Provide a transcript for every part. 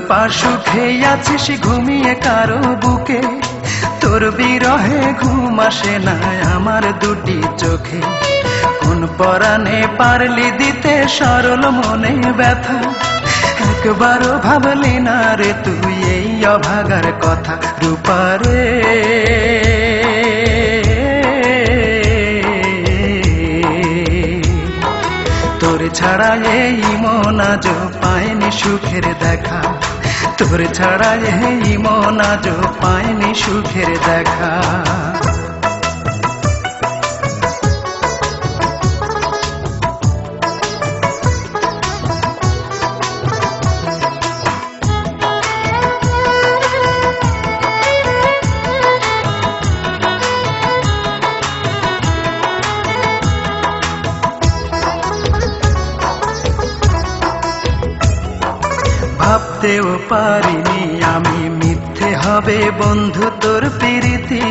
রূপা সুখে আছিস ঘুমিয়ে কারো বুকে, তোর বিরহে ঘুম আসে না আমার দুটি চোখে। কোন পরাণে পারলি দিতে সরল মনে ব্যথা, একবারও ভাবলি না রে তুই এই অভাগার কথা। রূপা রে তোর ছাড়া এই মন আজ পায়নি সুখের দেখা, তোর ছাড়া এই মন আজ পায়নি সুখের দেখা। ভাবতেও পারিনি আমি মিথ্যে হবে বন্ধু তোর প্রীতি।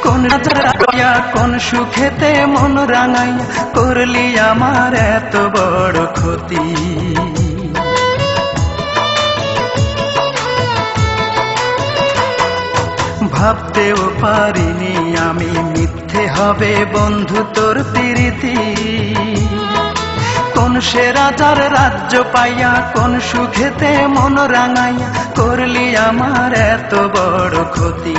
কোন রাজাইয়া কোন সুখেতে মন রাঙাইয়া করলি আমার এত বড় ক্ষতি। ভাবতেও পারিনি আমি মিথ্যে হবে বন্ধু তোর প্রীতি। কোন সে রাজার রাজ্য পাইয়া কোন সুখেতে মন রাঙাইয়া করলি আমার এত বড় ক্ষতি।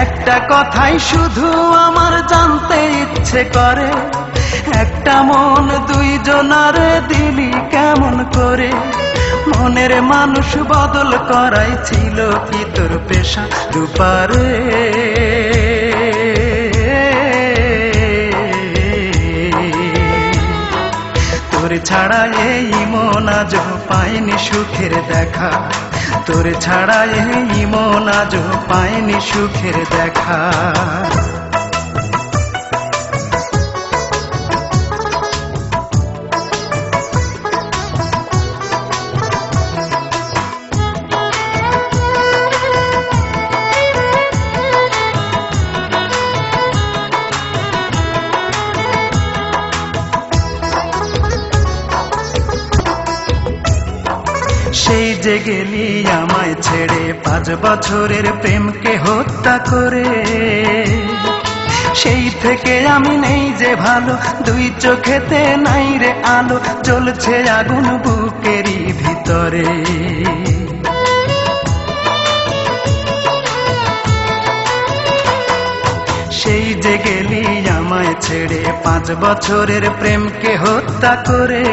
একটা কথাই শুধু আমার জানতে ইচ্ছে করে, একটা মন দুইজনারে দিলি কেমন করে। মনের মানুষ বদল করাই ছিল কি তোর পেশা। রূপা রে তোর ছাড়া এই মন আজ পায়নি সুখের দেখা, তোর ছাড়া এই মন আজ পায়নি সুখের দেখা। সেই যে গেলি আমায় ছেড়ে 5 বছরের প্রেমকে হত্যা করে, সেই থেকে আমি নেই যে ভালো, দুই চোখেতে নাই রে আলো, জ্বলছে আগুন বুকেরই ভিতরে। সেই যে গেলি আমায় ছেড়ে 5 বছরের প্রেমকে হত্যা করে,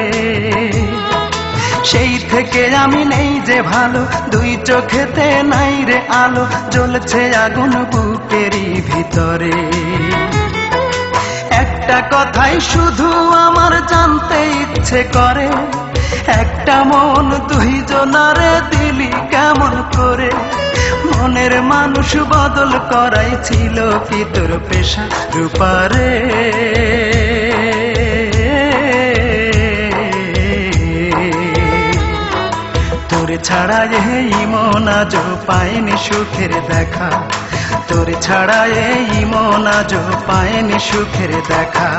সেই থেকে আমি নেই যে ভালো, দুই চোখেতে নাই রে আলো, জ্বলছে আগুন বুকেরই ভিতরে। একটা কথাই শুধু আমার জানতে ইচ্ছে করে, একটা মন দুইজনারে দিলি কেমন করে। মনের মানুষ বদল করাই ছিল কি তোর পেশা। রূপা রে তোর ছাড়া এই মন আজ পায়নি সুখের দেখা, তোর ছাড়া এই মন আজ পায়নি সুখের দেখা।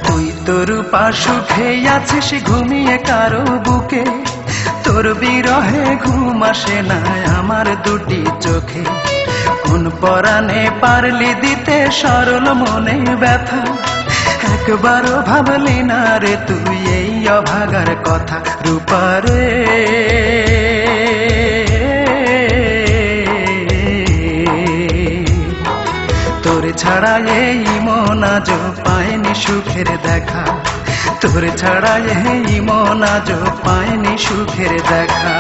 তুই তো রূপা সুখে আছিস ঘুমিয়ে কারো বুকে, তোর বিরহে ঘুম আসে না আমার দুটি চোখে। কোন পরাণে পারলি দিতে সরল মনে ব্যথা, একবারও ভাবলি না রে তুই এই অভাগার কথা। রূপা রে তোর ছাড়া এই মন আজ পায়নি সুখের দেখা, তোর ছাড়া এই মন আজ পায়নি সুখের দেখা।